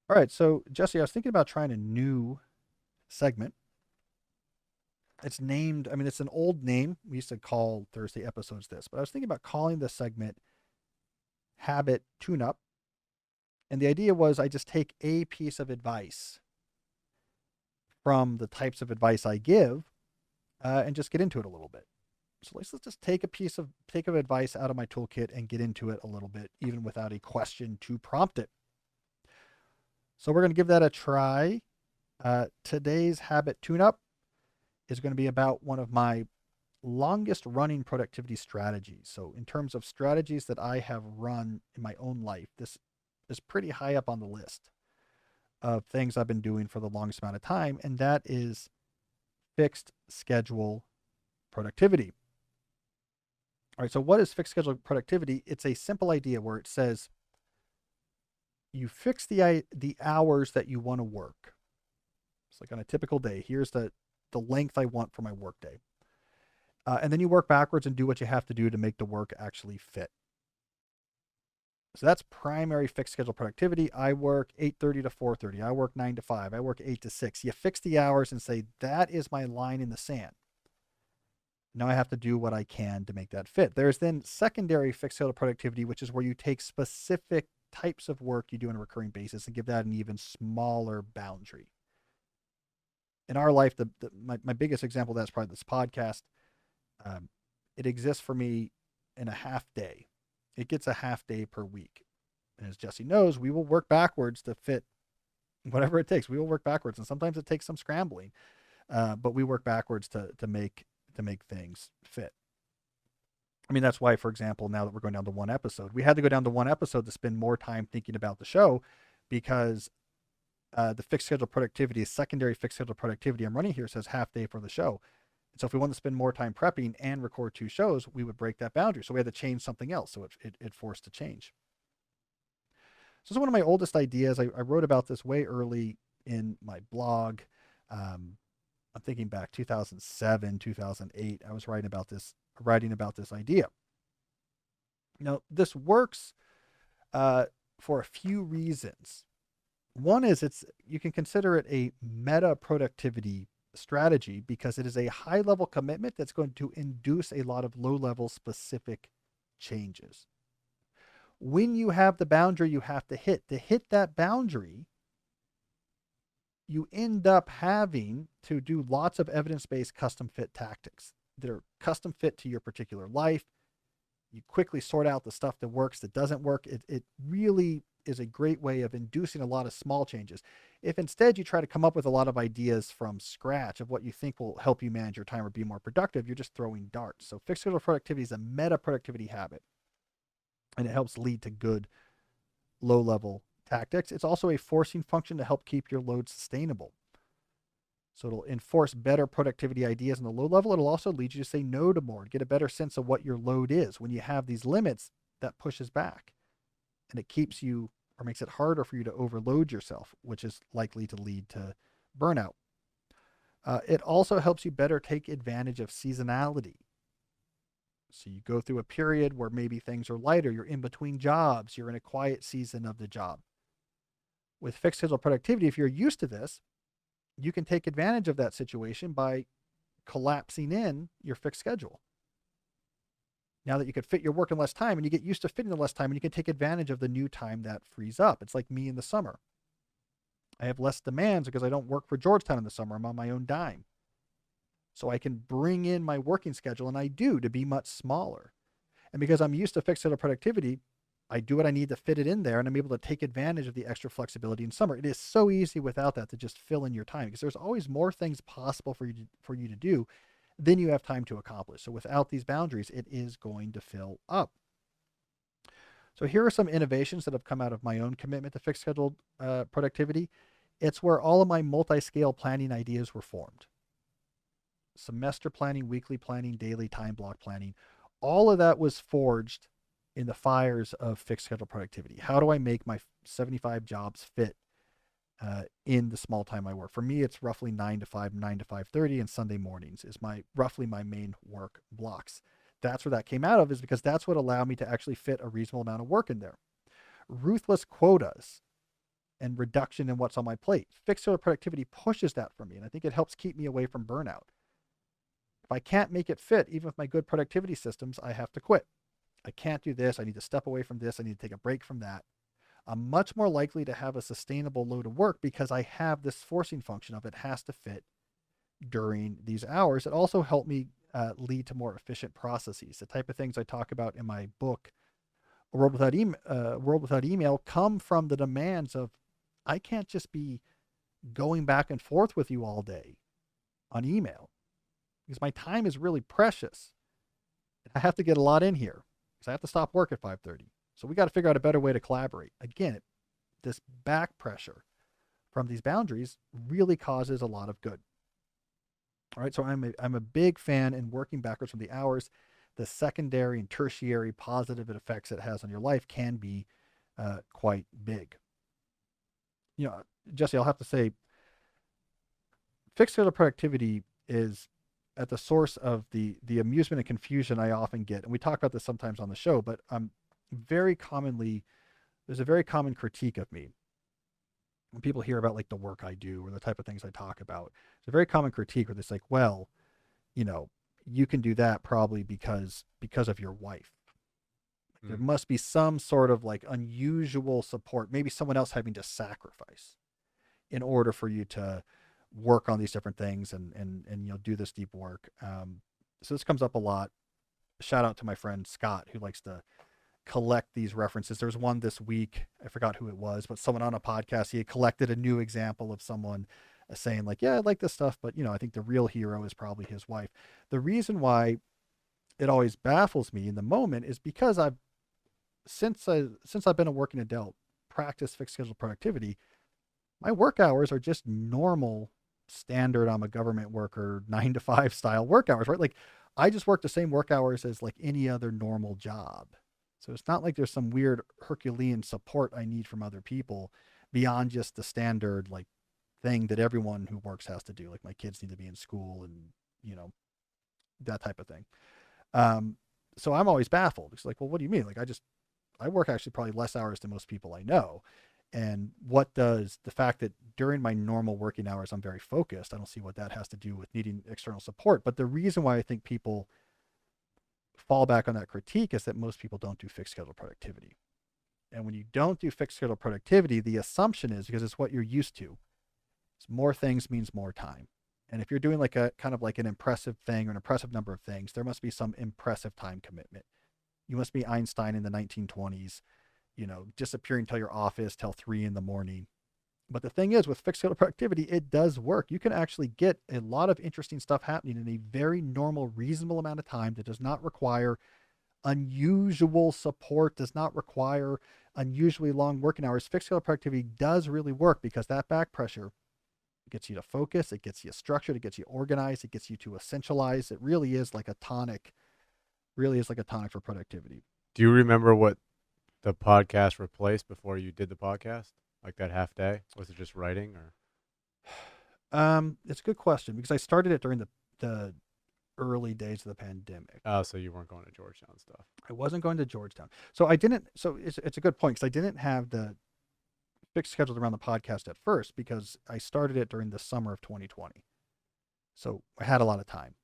All right, so Jesse, I was thinking about trying a new segment. It's named, I mean, it's an old name. We used to call Thursday episodes this, but I was thinking about calling this segment Habit Tune Up. And the idea was I just take a piece of advice from the types of advice I give and just get into it a little bit. So let's just take of advice out of my toolkit and get into it a little bit, even without a question to prompt it. So we're going to give that a try. Today's habit tune up is going to be about one of my longest running productivity strategies. So, in terms of strategies that I have run in my own life, this is pretty high up on the list of things I've been doing for the longest amount of time, and that is fixed schedule productivity. All right, so what is fixed schedule productivity? It's a simple idea where it says you fix the hours that you want to work. It's like on a typical day, here's the length I want for my workday. And then you work backwards and do what you have to do to make the work actually fit. So that's primary fixed schedule productivity. I work 8:30 to 4:30. I work 9 to 5. I work 8 to 6. You fix the hours and say that is my line in the sand. Now I have to do what I can to make that fit. There's then secondary fixed schedule productivity, which is where you take specific types of work you do on a recurring basis and give that an even smaller boundary. In our life, my biggest example of that is probably this podcast. Um, it exists for me in a half day. It gets a half day per week. And as Jesse knows, we will work backwards to fit whatever it takes. We will work backwards, and sometimes it takes some scrambling, but we work backwards to make things fit. I mean, that's why, for example, now that we're going down to one episode, we had to go down to one episode to spend more time thinking about the show because the fixed schedule productivity is secondary fixed schedule productivity. I'm running here says half day for the show. So if we wanted to spend more time prepping and record two shows, we would break that boundary. So we had to change something else. So it forced a change. So this is one of my oldest ideas. I wrote about this way early in my blog. I'm thinking back 2007, 2008. I was writing about this idea. Now this works for a few reasons. One is you can consider it a meta productivity strategy because it is a high level commitment that's going to induce a lot of low level specific changes. When you have the boundary you have to hit that boundary, you end up having to do lots of evidence based custom fit tactics that are custom fit to your particular life. You quickly sort out the stuff that works, that doesn't work. It really is a great way of inducing a lot of small changes. If instead you try to come up with a lot of ideas from scratch of what you think will help you manage your time or be more productive, you're just throwing darts. So fixed schedule productivity is a meta productivity habit, and it helps lead to good low level tactics. It's also a forcing function to help keep your load sustainable. So it'll enforce better productivity ideas on the low level. It'll also lead you to say no to more, get a better sense of what your load is. When you have these limits, that pushes back and it keeps you or makes it harder for you to overload yourself, which is likely to lead to burnout. It also helps you better take advantage of seasonality. So you go through a period where maybe things are lighter, you're in between jobs, you're in a quiet season of the job. With fixed schedule productivity, if you're used to this, you can take advantage of that situation by collapsing in your fixed schedule. Now that you could fit your work in less time and you get used to fitting in less time and you can take advantage of the new time that frees up. It's like me in the summer. I have less demands because I don't work for Georgetown in the summer. I'm on my own dime. So I can bring in my working schedule, and I do, to be much smaller. And because I'm used to fixed schedule productivity, I do what I need to fit it in there, and I'm able to take advantage of the extra flexibility in summer. It is so easy without that to just fill in your time because there's always more things possible for you to do than you have time to accomplish. So without these boundaries, it is going to fill up. So here are some innovations that have come out of my own commitment to fixed scheduled productivity. It's where all of my multi-scale planning ideas were formed. Semester planning, weekly planning, daily time block planning. All of that was forged in the fires of fixed schedule productivity. How do I make my 75 jobs fit in the small time I work? For me, it's roughly 9 to 5, 9 to 5:30, and Sunday mornings is roughly my main work blocks. That's where that came out of, is because that's what allowed me to actually fit a reasonable amount of work in there. Ruthless quotas and reduction in what's on my plate. Fixed schedule productivity pushes that for me, and I think it helps keep me away from burnout. If I can't make it fit, even with my good productivity systems, I have to quit. I can't do this. I need to step away from this. I need to take a break from that. I'm much more likely to have a sustainable load of work because I have this forcing function of it has to fit during these hours. It also helped me lead to more efficient processes. The type of things I talk about in my book, World Without Email, come from the demands of I can't just be going back and forth with you all day on email because my time is really precious. I have to get a lot in here because I have to stop work at 5:30. So we got to figure out a better way to collaborate. Again, this back pressure from these boundaries really causes a lot of good. All right, so I'm a big fan in working backwards from the hours. The secondary and tertiary positive effects it has on your life can be quite big. You know, Jesse, I'll have to say, fixed schedule productivity is at the source of the amusement and confusion I often get. And we talk about this sometimes on the show, but there's a very common critique of me when people hear about like the work I do or the type of things I talk about. It's a very common critique where it's like, well, you know, you can do that probably because of your wife. There must be some sort of like unusual support, maybe someone else having to sacrifice in order for you to work on these different things and you know, do this deep work. So this comes up a lot. Shout out to my friend Scott, who likes to collect these references. There was one this week, I forgot who it was, but someone on a podcast, he had collected a new example of someone saying like, yeah, I like this stuff, but you know, I think the real hero is probably his wife. The reason why it always baffles me in the moment is because since I've been a working adult, practiced fixed schedule productivity, my work hours are just normal, standard, I'm a government worker, 9 to 5 style work hours, right? Like I just work the same work hours as like any other normal job. So it's not like there's some weird Herculean support I need from other people beyond just the standard like thing that everyone who works has to do. Like my kids need to be in school and, you know, that type of thing. So I'm always baffled. It's like, well, what do you mean? Like I work actually probably less hours than most people I know. And what does the fact that during my normal working hours, I'm very focused, I don't see what that has to do with needing external support. But the reason why I think people fall back on that critique is that most people don't do fixed schedule productivity. And when you don't do fixed schedule productivity, the assumption is, because it's what you're used to, more things means more time. And if you're doing like a kind of like an impressive thing or an impressive number of things, there must be some impressive time commitment. You must be Einstein in the 1920s, you know, disappearing till your office till 3 a.m. But the thing is, with fixed schedule productivity, it does work. You can actually get a lot of interesting stuff happening in a very normal, reasonable amount of time that does not require unusual support, does not require unusually long working hours. Fixed schedule productivity does really work because that back pressure gets you to focus, it gets you structured, it gets you organized, it gets you to essentialize. It really is like a tonic, for productivity. Do you remember what the podcast replaced before you did the podcast? Like that half day? Was it just writing or? It's a good question because I started it during the early days of the pandemic. Oh, so you weren't going to Georgetown stuff. I wasn't going to Georgetown. So I didn't, so it's a good point because I didn't have the fixed scheduled around the podcast at first because I started it during the summer of 2020. So I had a lot of time.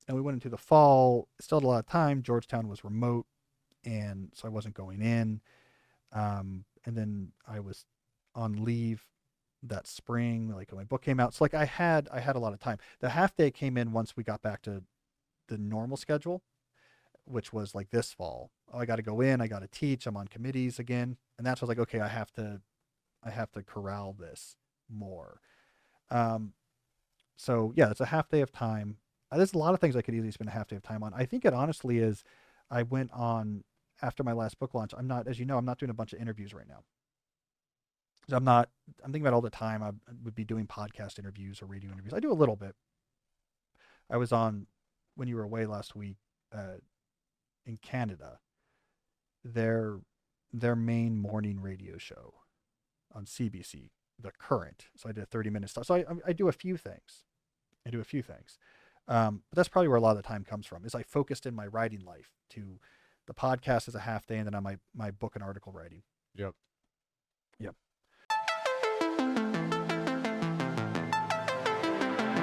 And we went into the fall, still had a lot of time. Georgetown was remote, and so I wasn't going in. And then I was on leave that spring, like when my book came out. So like I had a lot of time. The half day came in once we got back to the normal schedule, which was like this fall. Oh, I got to go in, I got to teach, I'm on committees again. And that's what I was like, okay, I have to corral this more. So yeah, it's a half day of time. There's a lot of things I could easily spend a half day of time on. I think it honestly is, I went on after my last book launch. I'm not, as you know, I'm not doing a bunch of interviews right now. So I'm thinking about all the time I would be doing podcast interviews or radio interviews. I do a little bit. I was on, when you were away last week, in Canada, their main morning radio show on CBC, The Current. So I did a 30-minute stuff. So I do a few things. But that's probably where a lot of the time comes from, is I focused in my writing life to the podcast as a half day and then on my book and article writing. Yep.